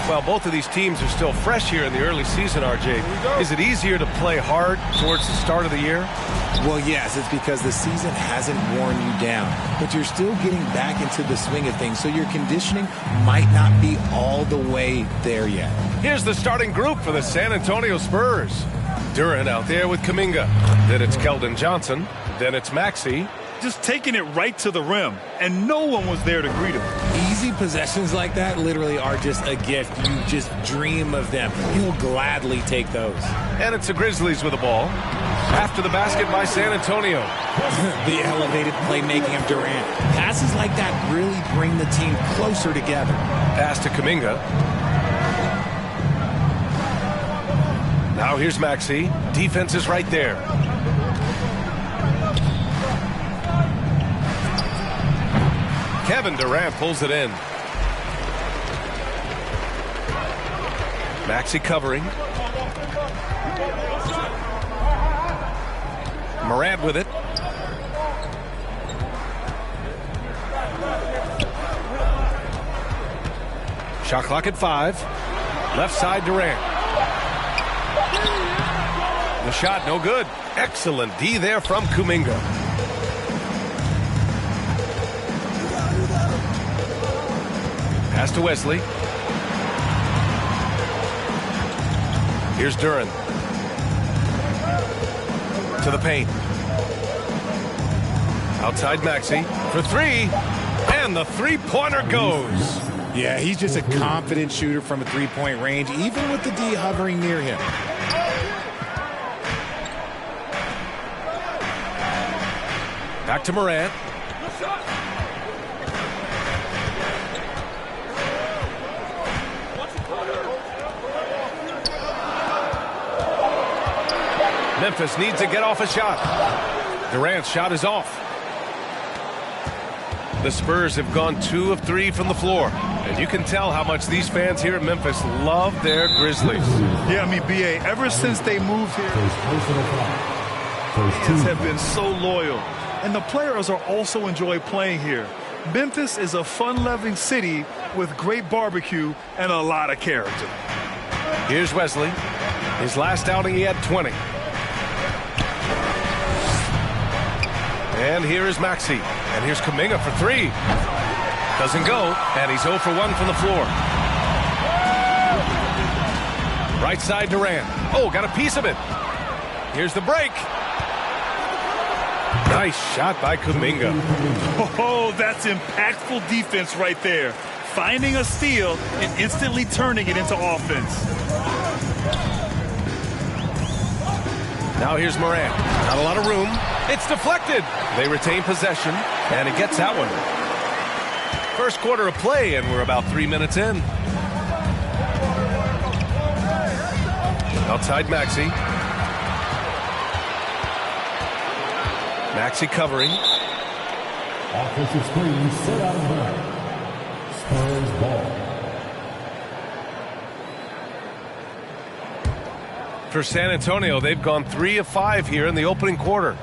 Well, both of these teams are still fresh here in the early season, RJ. Is it easier to play hard towards the start of the year? Well, yes, it's because the season hasn't worn you down, but you're still getting back into the swing of things, so your conditioning might not be all the way there yet. Here's the starting group for the San Antonio Spurs. Duren out there with Kuminga. Then it's Keldon Johnson. Then it's Maxey. Just taking it right to the rim, and no one was there to greet him. Easy possessions like that literally are just a gift. You just dream of them. He'll gladly take those. And it's the Grizzlies with the ball. After the basket by San Antonio. The elevated playmaking of Durant. Passes like that really bring the team closer together. Pass to Kuminga. Now here's Maxey. Defense is right there. Kevin Durant pulls it in. Maxey covering. Morant with it. Shot clock at 5. Left side Durant. The shot no good. Excellent D there from Kuminga. Pass to Wesley. Here's Duren. To the paint. Outside Maxey for 3. And the three-pointer goes. Yeah, he's just a confident shooter from a three-point range, even with the D hovering near him. Back to Morant. Memphis needs to get off a shot. Durant's shot is off. The Spurs have gone 2 of 3 from the floor. And you can tell how much these fans here at Memphis love their Grizzlies. Yeah, I mean, B.A., ever since they moved here, fans have been so loyal. And the players are also enjoy playing here. Memphis is a fun-loving city with great barbecue and a lot of character. Here's Wesley. His last outing, he had 20. And here is Maxey. And here's Kuminga for 3. Doesn't go. And he's 0 for 1 from the floor. Right side Durant. Oh, got a piece of it. Here's the break. Nice shot by Kuminga. Oh, that's impactful defense right there. Finding a steal and instantly turning it into offense. Now here's Morant. Not a lot of room. It's deflected. They retain possession, and it gets that one. First quarter of play, and we're about 3 minutes in. Outside Maxey. Maxey covering. Offensive screen set out of line. Spurs ball. For San Antonio, they've gone 3 of 5 here in the opening quarter.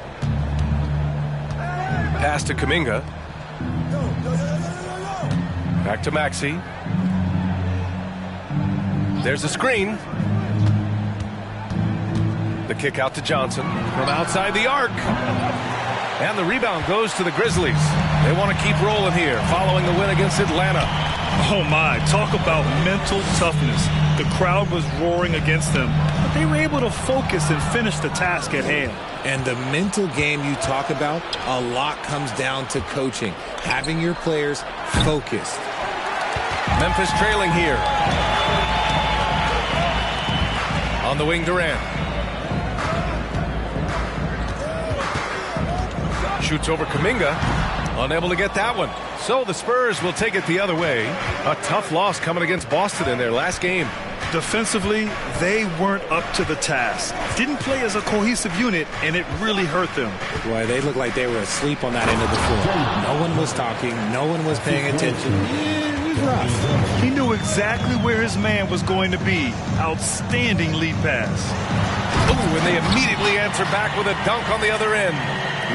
Pass to Kuminga. Back to Maxey. There's a screen. The kick out to Johnson from outside the arc. And the rebound goes to the Grizzlies. They want to keep rolling here following the win against Atlanta. Oh my, talk about mental toughness. The crowd was roaring against them, but they were able to focus and finish the task at hand. And the mental game you talk about, a lot comes down to coaching, having your players focused. Memphis trailing here. On the wing, Durant. Shoots over Kuminga. Unable to get that one. So the Spurs will take it the other way. A tough loss coming against Boston in their last game. Defensively, they weren't up to the task. Didn't play as a cohesive unit, and it really hurt them. Boy, they looked like they were asleep on that end of the floor. No one was talking. No one was paying attention. It was rough. He knew exactly where his man was going to be. Outstanding lead pass. Ooh, and they immediately answer back with a dunk on the other end.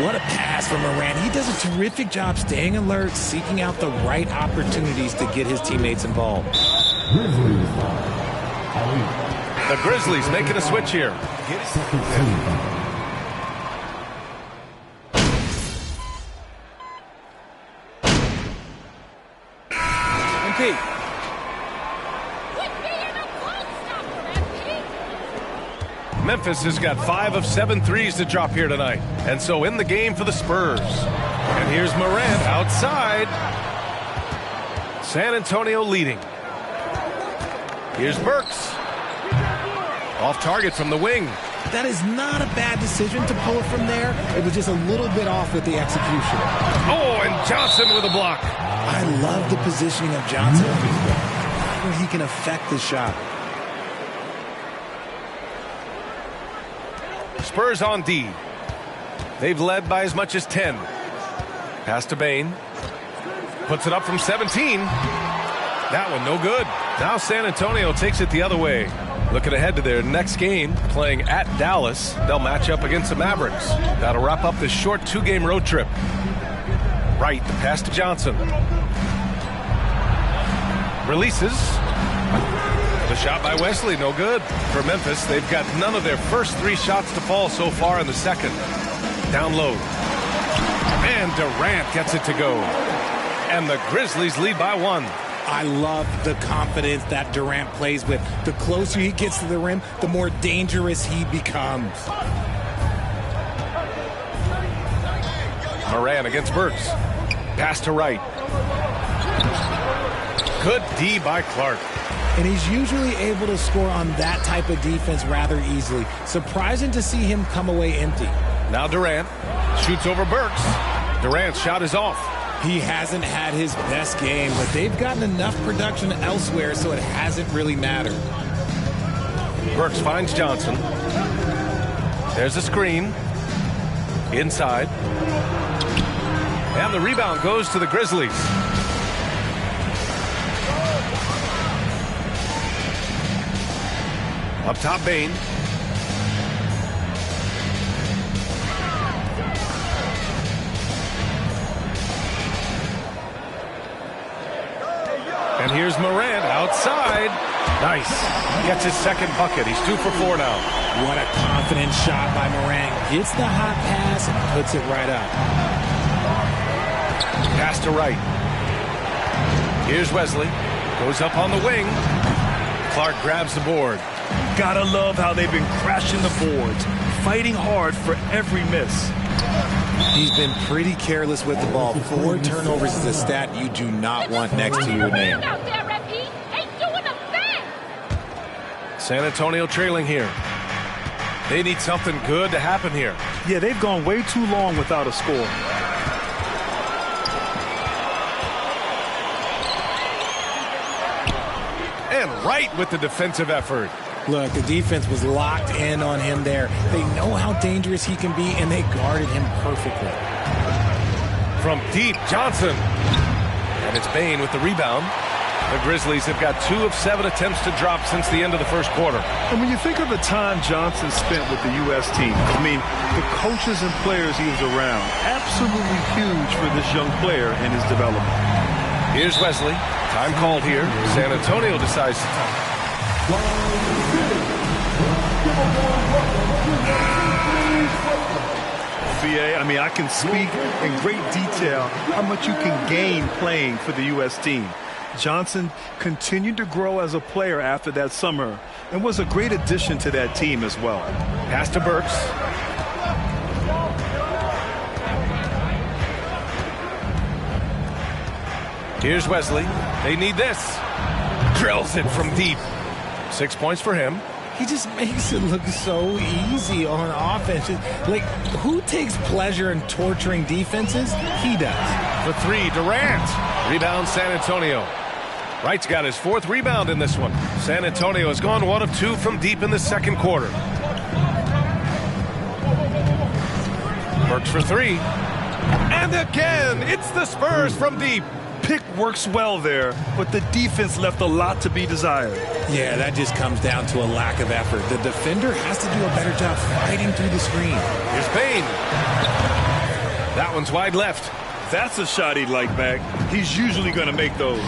What a pass from Morant. He does a terrific job staying alert, seeking out the right opportunities to get his teammates involved. Grizzlies foul. Ali. The Grizzlies making a switch here. Second team foul. MP. Memphis has got 5 of 7 threes to drop here tonight. And so in the game for the Spurs. And here's Morant outside. San Antonio leading. Here's Burks. Off target from the wing. That is not a bad decision to pull it from there. It was just a little bit off with the execution. Oh, and Johnson with a block. I love the positioning of Johnson. Where he can affect the shot. Spurs on D. They've led by as much as 10. Pass to Bane. Puts it up from 17. That one no good. Now San Antonio takes it the other way. Looking ahead to their next game, playing at Dallas. They'll match up against the Mavericks. That'll wrap up this short 2-game road trip. Right, the pass to Johnson. Releases. The shot by Wesley, no good. For Memphis, they've got none of their first 3 shots to fall so far in the second. Down low. And Durant gets it to go. And the Grizzlies lead by 1. I love the confidence that Durant plays with. The closer he gets to the rim, the more dangerous he becomes. Morant against Burks. Pass to Wright. Good D by Clark. And he's usually able to score on that type of defense rather easily. Surprising to see him come away empty. Now Durant shoots over Burks. Durant's shot is off. He hasn't had his best game, but they've gotten enough production elsewhere, so it hasn't really mattered. Burks finds Johnson. There's a screen. Inside. And the rebound goes to the Grizzlies. Up top, Bane. And here's Morant outside. Nice. Gets his second bucket. He's 2 for 4 now. What a confident shot by Morant. Gets the hot pass and puts it right up. Pass to Wright. Here's Wesley. Goes up on the wing. Clark grabs the board. Gotta love how they've been crashing the boards, fighting hard for every miss. He's been pretty careless with the ball. 4 turnovers is a stat you do not want next to your name. San Antonio trailing here. They need something good to happen here. Yeah, they've gone way too long without a score. And Wright with the defensive effort. Look, the defense was locked in on him there. They know how dangerous he can be, and they guarded him perfectly. From deep, Johnson. And it's Bane with the rebound. The Grizzlies have got 2 of 7 attempts to drop since the end of the first quarter. And when you think of the time Johnson spent with the U.S. team, I mean, the coaches and players he was around, absolutely huge for this young player in his development. Here's Wesley. Time called here. San Antonio decides to time. BA, I mean, I can speak in great detail how much you can gain playing for the U.S. team. Johnson continued to grow as a player after that summer and was a great addition to that team as well. Pass to Burks. Here's Wesley. They need this. Drills it from deep. 6 points for him. He just makes it look so easy on offense. Like, who takes pleasure in torturing defenses? He does. For 3, Durant. Rebound, San Antonio. Wright's got his 4th rebound in this one. San Antonio has gone 1 of 2 from deep in the second quarter. Burks for 3. And again, it's the Spurs from deep. Pick works well there, but the defense left a lot to be desired. Yeah, that just comes down to a lack of effort. The defender has to do a better job fighting through the screen. Here's Bane. That one's wide left. That's a shot he'd like back. He's usually going to make those.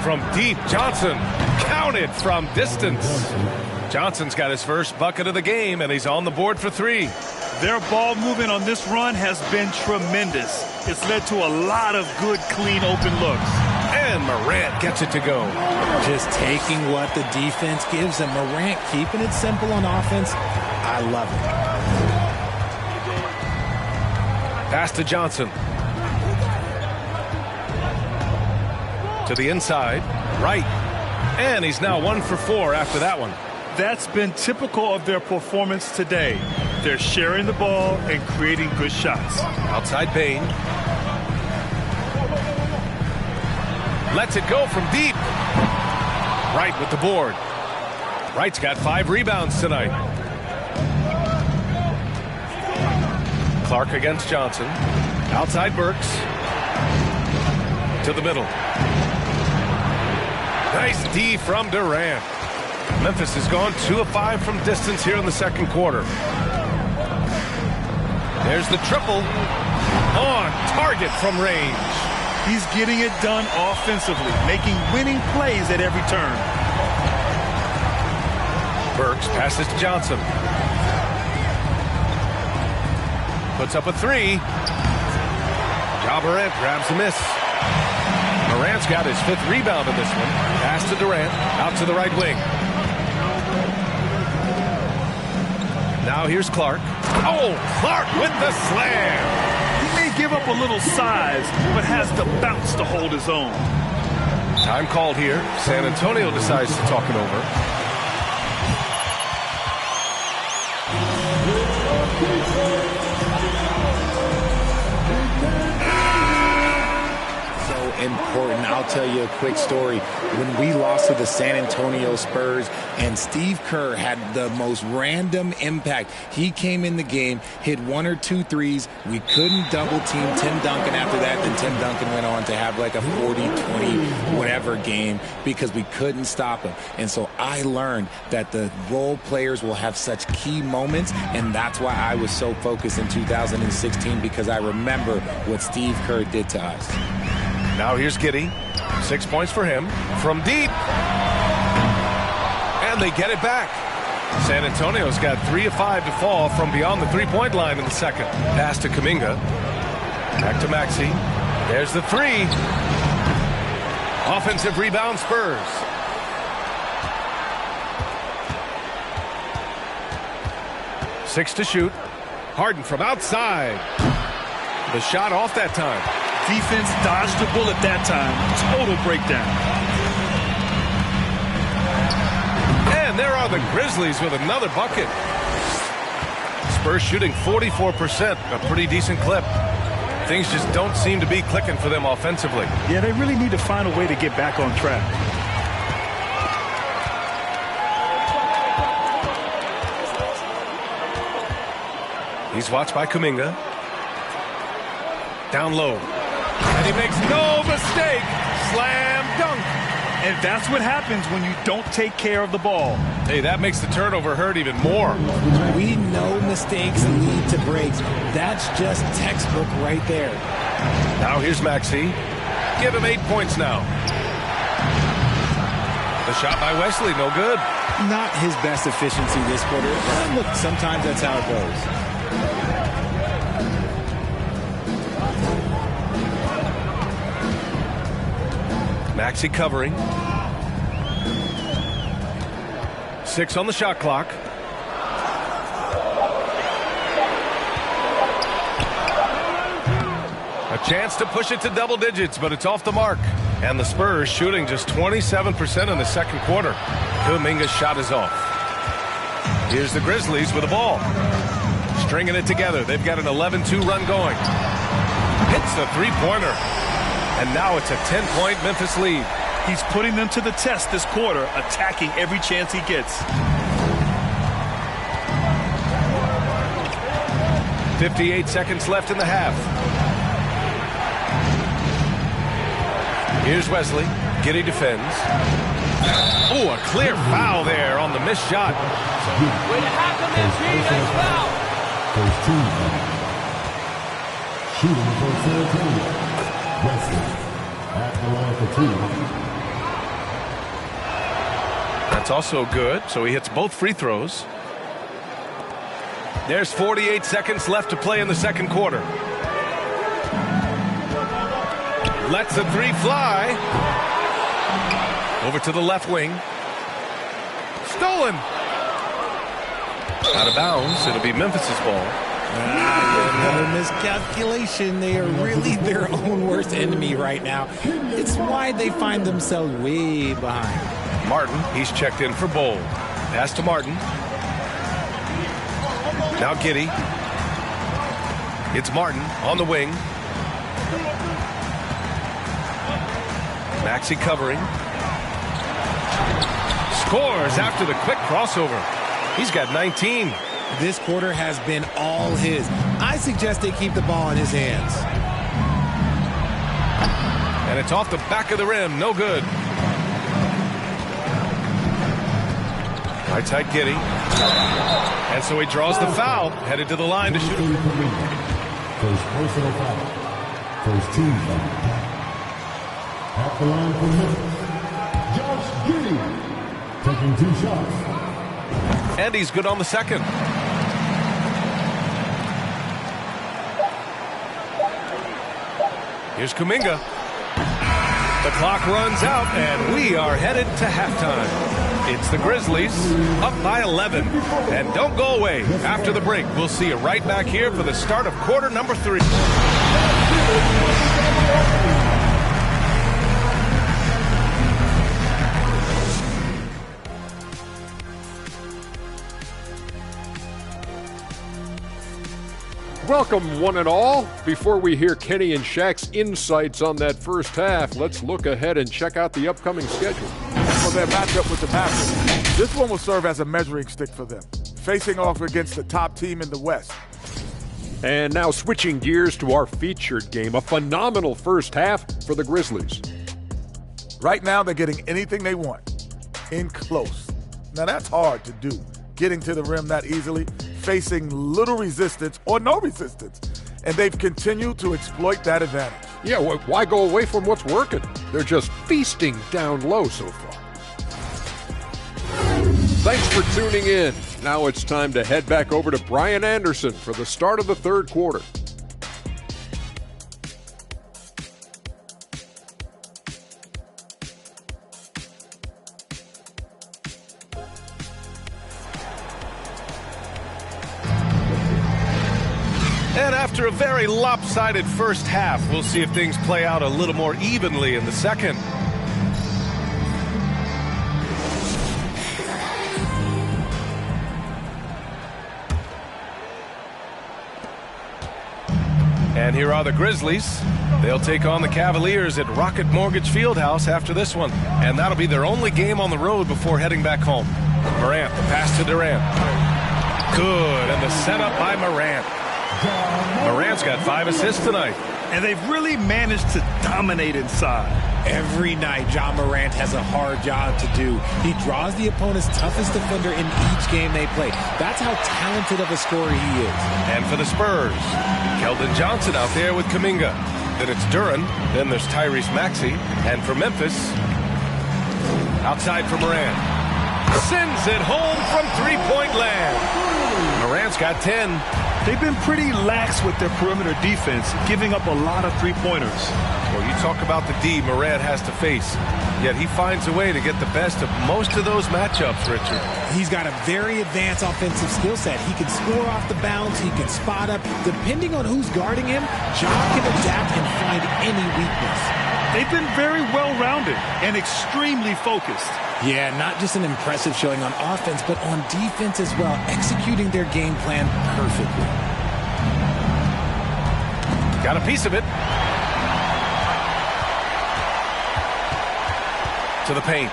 From deep, Johnson Counted from distance. Johnson's got his first bucket of the game, and he's on the board for 3. Their ball movement on this run has been tremendous. It's led to a lot of good, clean, open looks. And Morant gets it to go. Just taking what the defense gives him. Morant keeping it simple on offense. I love it. Pass to Johnson. To the inside. Right. And he's now 1 for 4 after that one. That's been typical of their performance today. They're sharing the ball and creating good shots. Outside Bain. Lets it go from deep. Wright with the board. Wright's got 5 rebounds tonight. Clark against Johnson. Outside Burks. To the middle. Nice D from Durant. Memphis has gone 2 of 5 from distance here in the second quarter. There's the triple. On target from range. He's getting it done offensively, making winning plays at every turn. Burks passes to Johnson. Puts up a 3. Ja Morant grabs a miss. Morant's got his 5th rebound in this one. Pass to Durant, out to the right wing. Now here's Clark. Oh, Clark with the slam. He may give up a little size, but has the bounce to hold his own. Time called here. San Antonio decides to talk it over. Important. I'll tell you a quick story. When we lost to the San Antonio Spurs and Steve Kerr had the most random impact. He came in the game, hit 1 or 2 threes. We couldn't double team Tim Duncan after that. Then Tim Duncan went on to have like a 40-20 whatever game because we couldn't stop him. And so I learned that the role players will have such key moments, and that's why I was so focused in 2016 because I remember what Steve Kerr did to us. Now here's Giddey. 6 points for him. From deep. And they get it back. San Antonio's got 3 of 5 to fall from beyond the 3-point line in the second. Pass to Kuminga. Back to Maxey. There's the 3. Offensive rebound Spurs. Six to shoot. Harden from outside. The shot off that time. Defense dodged the bullet that time. Total breakdown. And there are the Grizzlies with another bucket. Spurs shooting 44%, a pretty decent clip. Things just don't seem to be clicking for them offensively. Yeah, they really need to find a way to get back on track. He's watched by Kuminga. Down low. And he makes no mistake. Slam dunk. And that's what happens when you don't take care of the ball. Hey, that makes the turnover hurt even more. We know mistakes lead to breaks. That's just textbook right there. Now here's Maxey. Give him 8 points now. The shot by Wesley, no good. Not his best efficiency this quarter. But look, sometimes that's how it goes. Maxey covering. 6 on the shot clock. A chance to push it to double digits, but it's off the mark. And the Spurs shooting just 27% in the second quarter. Kuminga's shot is off. Here's the Grizzlies with the ball. Stringing it together. They've got an 11-2 run going. Hits the three-pointer. And now it's a 10-point Memphis lead. He's putting them to the test this quarter, attacking every chance he gets. 58 seconds left in the half. Here's Wesley. Giddey defends. Oh, a clear foul there on the missed shot. Way to hack him in, G. Nice foul. First team. Shooting for San Antonio. Wesley at the line for 2. That's also good, so he hits both free throws. There's 48 seconds left to play in the second quarter. Lets the three fly. Over to the left wing. Stolen. Out of bounds. It'll be Memphis's ball. Another miscalculation. They are really their own worst enemy right now. It's why they find themselves way behind. Martin, he's checked in for Bowl. Pass to Martin. Now Giddey. It's Martin on the wing. Maxey covering. Scores after the quick crossover. He's got 19. This quarter has been all his. I suggest they keep the ball in his hands. And it's off the back of the rim. No good. Right side Giddey. And so he draws the foul. Headed to the line to shoot. First personal foul. First team foul. At the line for Memphis, Josh Giddey taking 2 shots. And he's good on the second. Here's Kuminga. The clock runs out, and we are headed to halftime. It's the Grizzlies up by 11. And don't go away. After the break, we'll see you right back here for the start of quarter number 3. Welcome, one and all. Before we hear Kenny and Shaq's insights on that first half, let's look ahead and check out the upcoming schedule. For their matchup with the Mavericks, this one will serve as a measuring stick for them, facing off against the top team in the West. And now switching gears to our featured game, a phenomenal first half for the Grizzlies. Right now, they're getting anything they want, in close. Now, that's hard to do, getting to the rim that easily, facing little resistance or no resistance. And they've continued to exploit that advantage. Yeah, why go away from what's working? They're just feasting down low so far. Thanks for tuning in. Now it's time to head back over to Brian Anderson for the start of the third quarter. And after a very lopsided first half, we'll see if things play out a little more evenly in the second. And here are the Grizzlies. They'll take on the Cavaliers at Rocket Mortgage Fieldhouse after this one. And that'll be their only game on the road before heading back home. Morant, the pass to Durant. Good, and the setup by Morant. Morant's got 5 assists tonight. And they've really managed to dominate inside. Every night, Ja Morant has a hard job to do. He draws the opponent's toughest defender in each game they play. That's how talented of a scorer he is. And for the Spurs, Keldon Johnson out there with Kuminga. Then it's Duren. Then there's Tyrese Maxey. And for Memphis, outside for Morant. Sends it home from three-point land. Morant's got 10. They've been pretty lax with their perimeter defense, giving up a lot of three-pointers. Well, you talk about the D Morant has to face, yet he finds a way to get the best of most of those matchups, Richard. He's got a very advanced offensive skill set. He can score off the bounce. He can spot up. Depending on who's guarding him, Ja can adapt and find any weakness. They've been very well-rounded and extremely focused. Yeah, not just an impressive showing on offense, but on defense as well, executing their game plan perfectly. Got a piece of it. To the paint.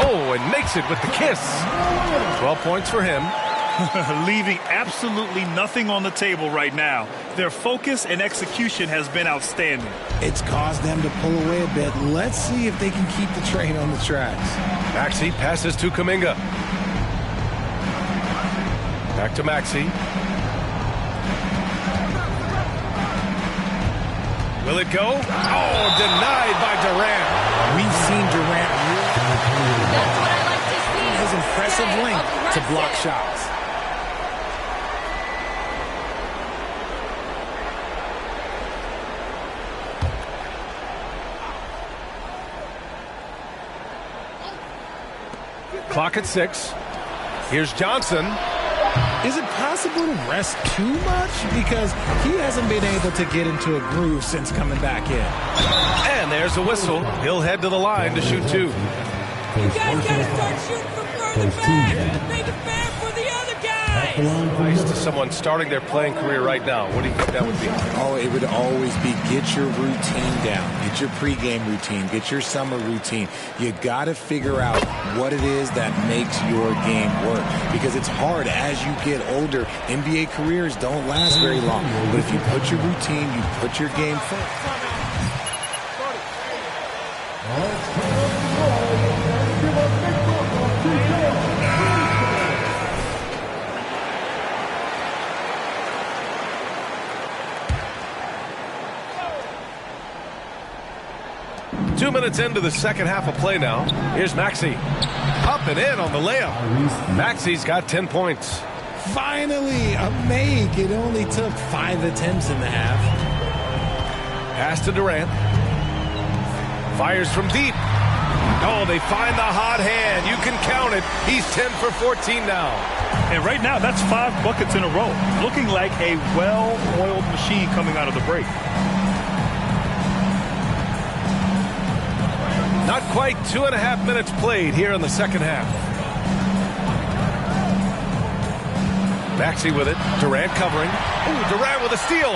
Oh, and makes it with the kiss. 12 points for him. Leaving absolutely nothing on the table right now. Their focus and execution has been outstanding. It's caused them to pull away a bit. Let's see if they can keep the train on the tracks. Maxey passes to Kuminga. Back to Maxey. Will it go? Oh, denied by Durant. We've seen Durant. That's what I like offensive length to block shots. Clock at 6. Here's Johnson. Is it possible to rest too much? Because he hasn't been able to get into a groove since coming back in. And there's a whistle. He'll head to the line to shoot 2. You guys gotta start shooting from further back. Make it fair for the other guys. Advice to someone starting their playing career right now. What do you think that would be? Oh, it would always be get your routine down. Get your pregame routine. Get your summer routine. You got to figure out what it is that makes your game work. Because it's hard as you get older. NBA careers don't last very long. But if you put your routine, you put your game first. 2 minutes into the second half of play now. Here's Maxey. Up and in on the layup. Maxey's got 10 points. Finally, a make. It only took 5 attempts in the half. Pass to Durant. Fires from deep. Oh, they find the hot hand. You can count it. He's 10 for 14 now. And right now, that's 5 buckets in a row. Looking like a well-oiled machine coming out of the break. Not quite 2.5 minutes played here in the second half. Maxey with it. Durant covering. Ooh, Durant with a steal.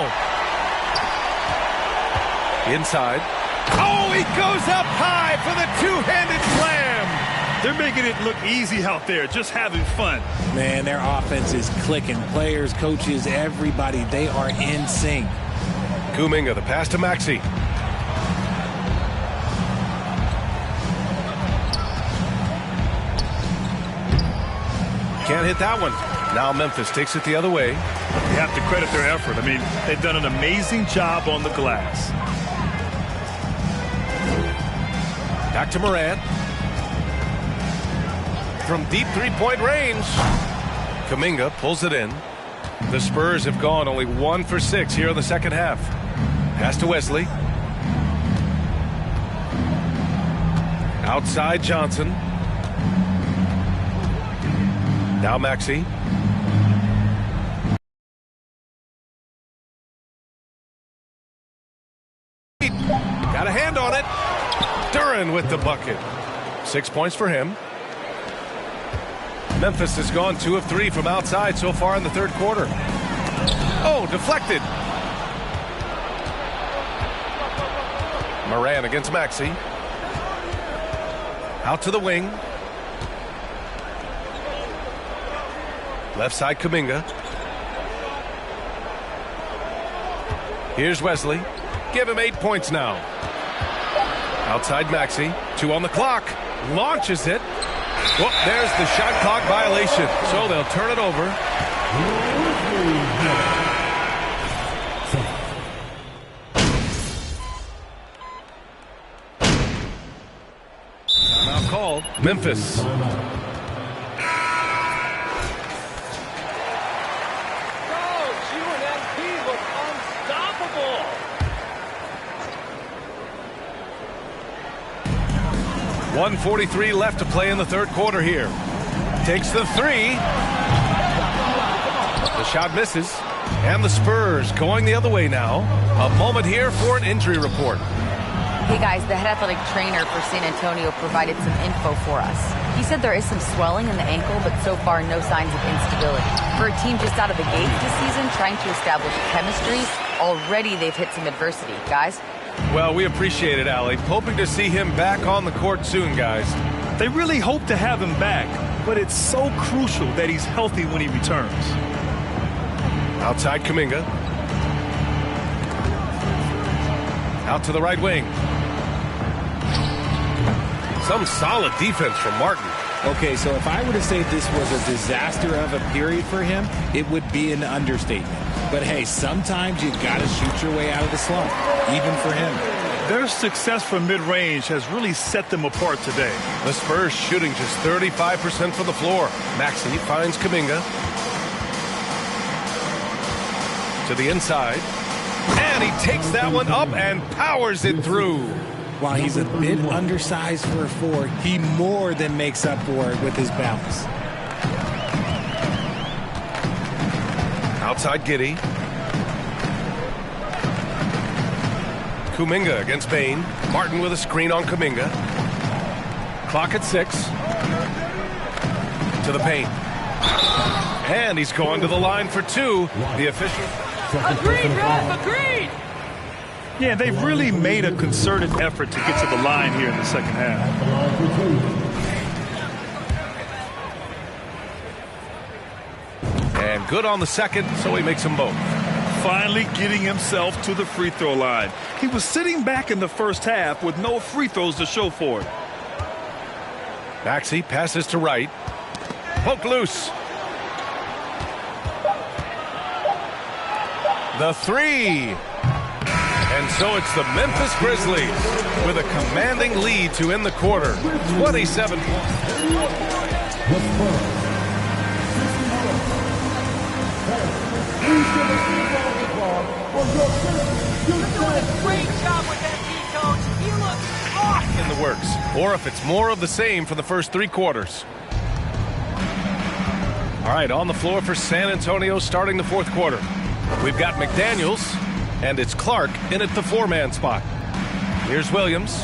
Inside. Oh, he goes up high for the two-handed slam. They're making it look easy out there, just having fun. Man, their offense is clicking. Players, coaches, everybody, they are in sync. Kuminga, the pass to Maxey. Can't hit that one. Now Memphis takes it the other way. You have to credit their effort. I mean, they've done an amazing job on the glass. Back to Morant. From deep three-point range. Kuminga pulls it in. The Spurs have gone only 1 for 6 here in the second half. Pass to Wesley. Outside Johnson. Now Maxey. Got a hand on it. Duren with the bucket. 6 points for him. Memphis has gone 2 of 3 from outside so far in the third quarter. Oh, deflected. Morant against Maxey. Out to the wing. Left side Kuminga. Here's Wesley. Give him 8 points now. Outside Maxey. 2 on the clock. Launches it. Well, there's the shot clock violation. So they'll turn it over. Now called. Memphis. UNLV look unstoppable. .143 left to play in the third quarter here. Takes the 3. The shot misses. And the Spurs going the other way now. A moment here for an injury report. Hey guys, the head athletic trainer for San Antonio provided some info for us. He said there is some swelling in the ankle, but so far no signs of instability. For a team just out of the gates this season trying to establish chemistry, already they've hit some adversity. Guys? Well, we appreciate it, Allie. Hoping to see him back on the court soon, guys. They really hope to have him back, but it's so crucial that he's healthy when he returns. Outside Kuminga. Out to the right wing. Some solid defense from Martin. Okay, so if I were to say this was a disaster of a period for him, it would be an understatement. But hey, sometimes you got to shoot your way out of the slump, even for him. Their success from mid-range has really set them apart today. The Spurs shooting just 35% from the floor. Maxey finds Kuminga. To the inside. And he takes that one up and powers it through. While he's a bit undersized for a 4, he more than makes up for it with his bounce. Outside Giddey. Kuminga against Bane. Martin with a screen on Kuminga. Clock at 6. To the paint. And he's going to the line for 2. The official. Agreed, Ralph, agreed! Yeah, they've really made a concerted effort to get to the line here in the second half. And good on the second, so he makes them both. Finally getting himself to the free throw line. He was sitting back in the first half with no free throws to show for it. Maxey passes to Wright. Poke loose. The 3. And so it's the Memphis Grizzlies with a commanding lead to end the quarter. 27 Great job with that D, Coach. He looks awesome. in the works. Or if it's more of the same for the first 3 quarters. All right, on the floor for San Antonio starting the 4th quarter. We've got McDaniels, and it's Clark in at the 4-man spot. Here's Williams.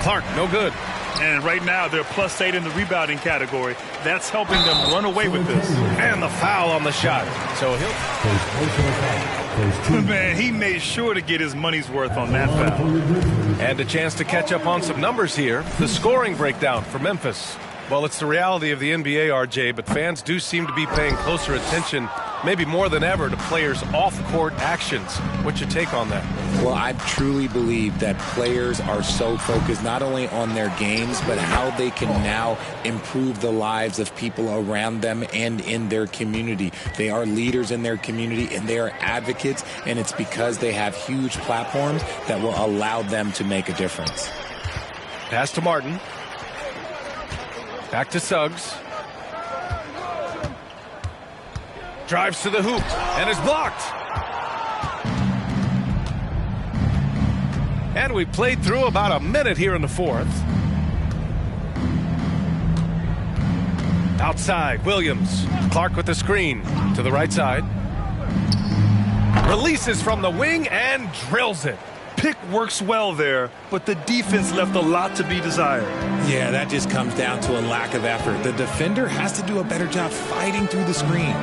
Clark, no good. And right now, they're +8 in the rebounding category. That's helping them run away with this. And the foul on the shot. So he'll... Man, he made sure to get his money's worth on that foul. And a chance to catch up on some numbers here. The scoring breakdown for Memphis. Well, it's the reality of the NBA, RJ, but fans do seem to be paying closer attention, maybe more than ever, to players' off-court actions. What's your take on that? Well, I truly believe that players are so focused not only on their games, but how they can now improve the lives of people around them and in their community. They are leaders in their community, and they are advocates, and it's because they have huge platforms that will allow them to make a difference. Pass to Martin. Back to Suggs. Drives to the hoop and is blocked. And we played through about a minute here in the 4th. Outside, Williams. Clark with the screen to the right side. Releases from the wing and drills it. Pick works well there, but the defense left a lot to be desired. Yeah, that just comes down to a lack of effort. The defender has to do a better job fighting through the screen.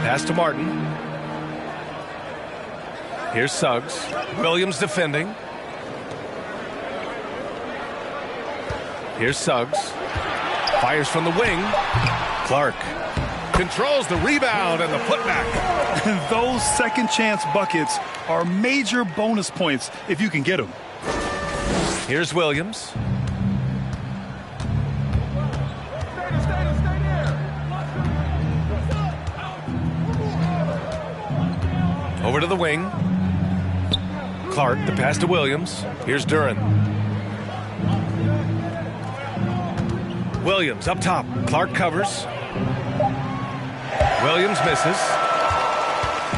Pass to Martin. Here's Suggs. Williams defending. Here's Suggs. Fires from the wing. Clark controls the rebound and the putback. Those second chance buckets are major bonus points if you can get them. Here's Williams. Over to the wing. Clark, the pass to Williams. Here's Duren. Williams up top. Clark covers. Williams misses.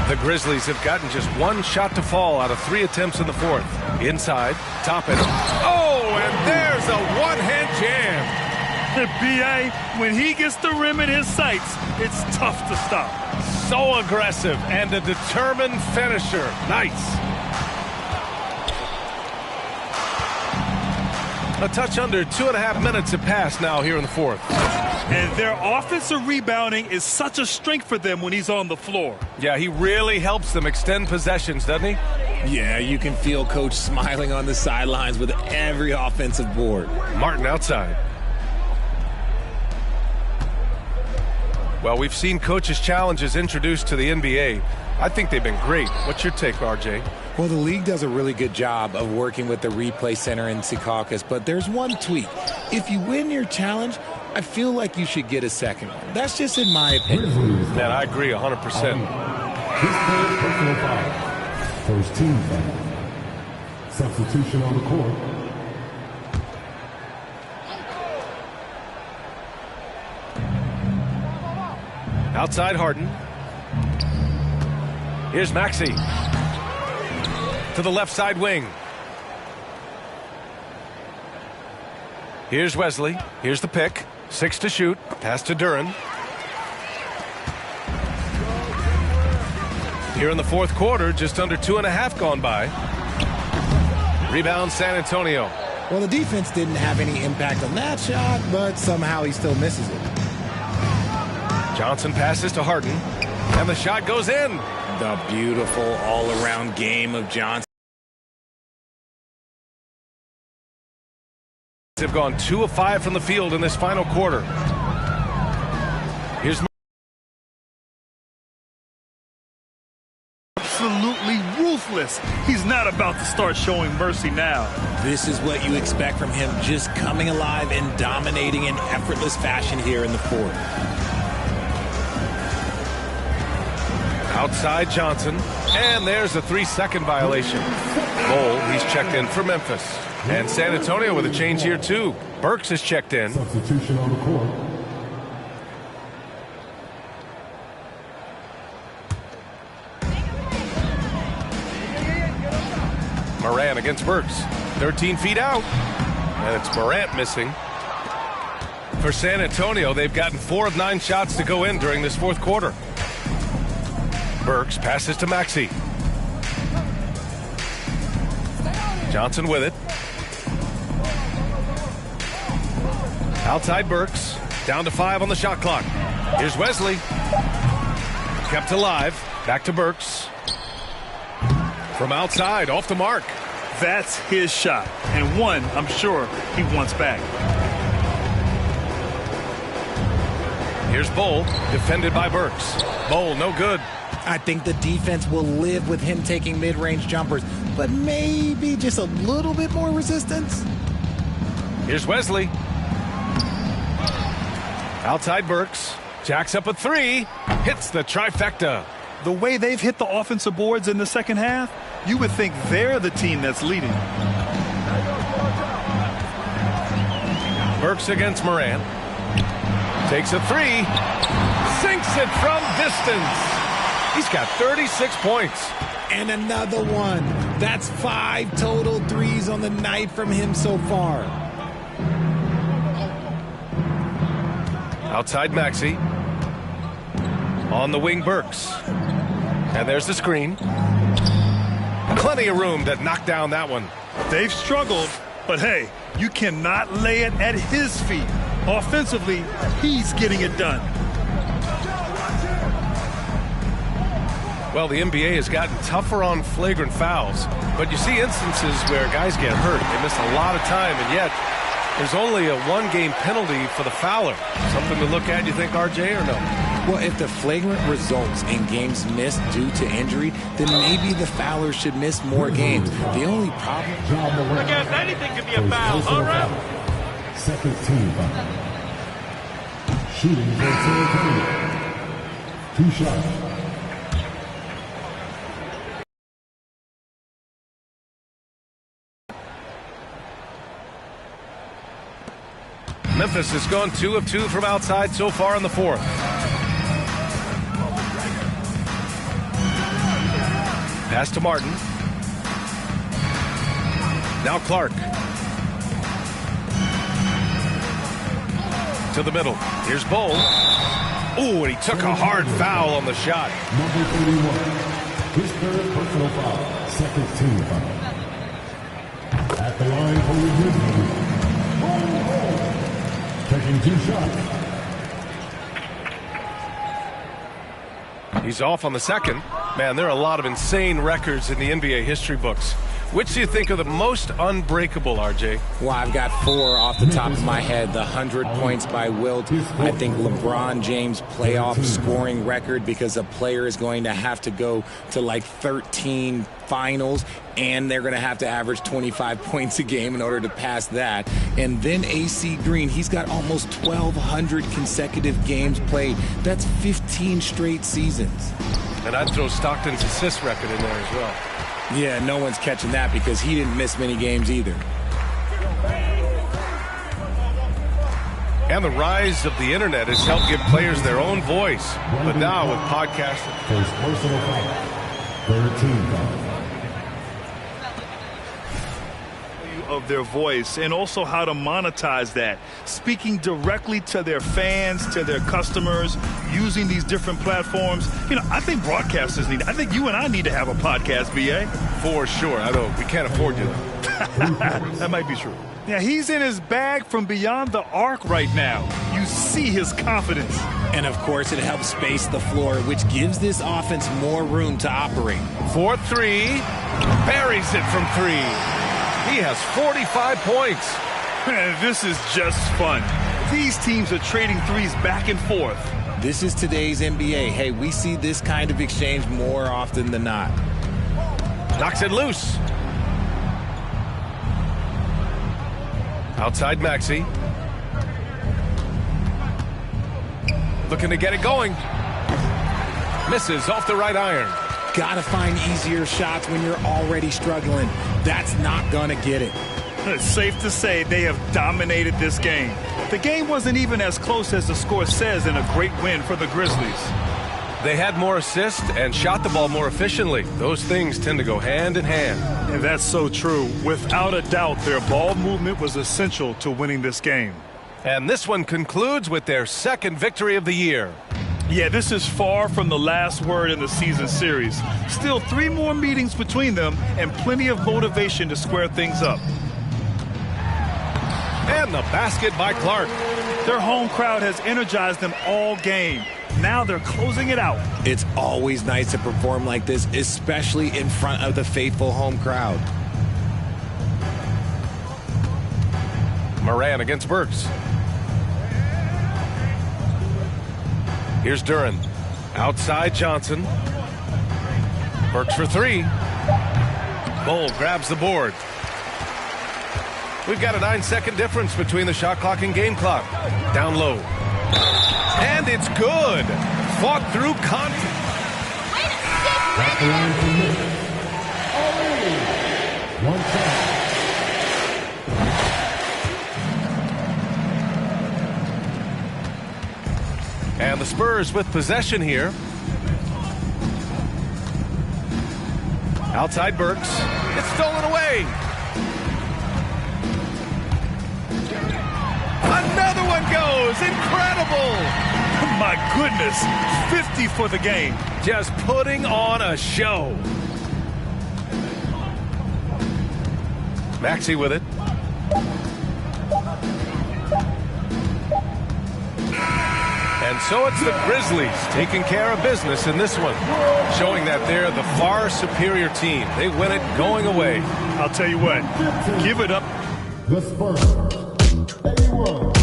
The Grizzlies have gotten just 1 shot to fall out of 3 attempts in the 4th. Inside, Toppin. Oh, and there's a one-hand jam. B.A., when he gets the rim in his sights, it's tough to stop. So aggressive and a determined finisher. Nice. A touch under 2.5 minutes have passed now here in the 4th. And their offensive rebounding is such a strength for them when he's on the floor. Yeah, he really helps them extend possessions, doesn't he? Yeah, you can feel Coach smiling on the sidelines with every offensive board. Martin outside. Well, we've seen Coach's challenges introduced to the NBA. I think they've been great. What's your take, RJ? Well, the league does a really good job of working with the replay center in Secaucus, but there's one tweak. If you win your challenge, I feel like you should get a second one. That's just in my opinion. Man, I agree 100%. First team foul. Substitution on the court. Outside Harden. Here's Maxey. To the left side wing. Here's Wesley. Here's the pick. 6 to shoot. Pass to Duren. Here in the fourth quarter, just under 2.5 gone by. Rebound San Antonio. Well, the defense didn't have any impact on that shot, but somehow he still misses it. Johnson passes to Harden, and the shot goes in. The beautiful all-around game of Johnson. Have gone 2 of 5 from the field in this final quarter. Here's absolutely ruthless. He's not about to start showing mercy now. This is what you expect from him, just coming alive and dominating in effortless fashion here in the fourth. Outside Johnson, and there's a 3-second violation. Bol, he's checked in for Memphis. And San Antonio with a change here too. Burks is checked in. Substitution on the court. Morant against Burks. 13 feet out. And it's Morant missing. For San Antonio, they've gotten 4 of 9 shots to go in during this fourth quarter. Burks passes to Maxey. Johnson with it. Outside Burks. Down to 5 on the shot clock. Here's Wesley. Kept alive. Back to Burks. From outside, off the mark. That's his shot, and one I'm sure he wants back. Here's Bol, defended by Burks. Bol, no good. I think the defense will live with him taking mid-range jumpers, but maybe just a little bit more resistance. Here's Wesley. Outside Burks. Jacks up a 3. Hits the trifecta. The way they've hit the offensive boards in the second half, you would think they're the team that's leading. Burks against Morant. Takes a 3. Sinks it from distance. He's got 36 points. And another one. That's 5 total threes on the night from him so far. Outside Maxey. On the wing, Burks. And there's the screen. Plenty of room to knock down that one. They've struggled, but hey, you cannot lay it at his feet. Offensively, he's getting it done. Well, the NBA has gotten tougher on flagrant fouls, but you see instances where guys get hurt. They miss a lot of time, and yet there's only a 1-game penalty for the fouler. Something to look at, you think, RJ, or no? Well, if the flagrant results in games missed due to injury, then maybe the fouler should miss more games. The only problem... I guess anything can be a foul. All right. Second team foul. Shooting for San Antonio. 2 shots. Memphis has gone 2 of 2 from outside so far in the fourth. Pass to Martin. Now Clark. To the middle. Here's Bol. Ooh, and he took a hard foul on the shot. Number 31. His third personal foul. Second team foul. At the line for review. Taking 2 shots. He's off on the second. Man, there are a lot of insane records in the NBA history books. Which do you think are the most unbreakable, RJ? Well, I've got 4 off the top of my head. The 100 points by Wilt. I think LeBron James playoff scoring record, because a player is going to have to go to like 13 finals, and they're going to have to average 25 points a game in order to pass that. And then AC Green, he's got almost 1,200 consecutive games played. That's 15 straight seasons. And I'd throw Stockton's assist record in there as well. Yeah, no one's catching that because he didn't miss many games either. And the rise of the internet has helped give players their own voice. But now with podcasts, First personal foul. 13 foul. Of their voice and also how to monetize that, speaking directly to their fans, to their customers, using these different platforms. I think broadcasters I think you and I need to have a podcast, BA. for sure. I know we can't afford you. That might be true. Yeah, he's in his bag from beyond the arc right now. You see his confidence. And, of course, it helps space the floor, which gives this offense more room to operate. 4-3. Buries it from 3. He has 45 points. This is just fun. These teams are trading threes back and forth. This is today's NBA. Hey, we see this kind of exchange more often than not. Knocks it loose. Outside Maxey. Looking to get it going. Misses off the right iron. Gotta find easier shots when you're already struggling. That's not gonna get it. It's safe to say they have dominated this game. The game wasn't even as close as the score says in a great win for the Grizzlies. They had more assists and shot the ball more efficiently. Those things tend to go hand in hand. And that's so true. Without a doubt, their ball movement was essential to winning this game. And this one concludes with their second victory of the year. Yeah, this is far from the last word in the season series. Still 3 more meetings between them and plenty of motivation to square things up. And the basket by Clark. Their home crowd has energized them all game. Now they're closing it out. It's always nice to perform like this, especially in front of the faithful home crowd. Moran against Burks. Here's Duren. Outside Johnson. Burks for 3. Bull grabs the board. We've got a 9-second difference between the shot clock and game clock. Down low. And it's good. Fought through contact. At the line for Memphis. One foul. And the Spurs with possession here. Outside Burks. It's stolen away. Another one goes. Incredible. My goodness. 50 for the game. Just putting on a show. Maxey with it. And so it's the Grizzlies taking care of business in this one, showing that they're the far superior team. They win it going away. I'll tell you what, give it up. The Spurs. 81.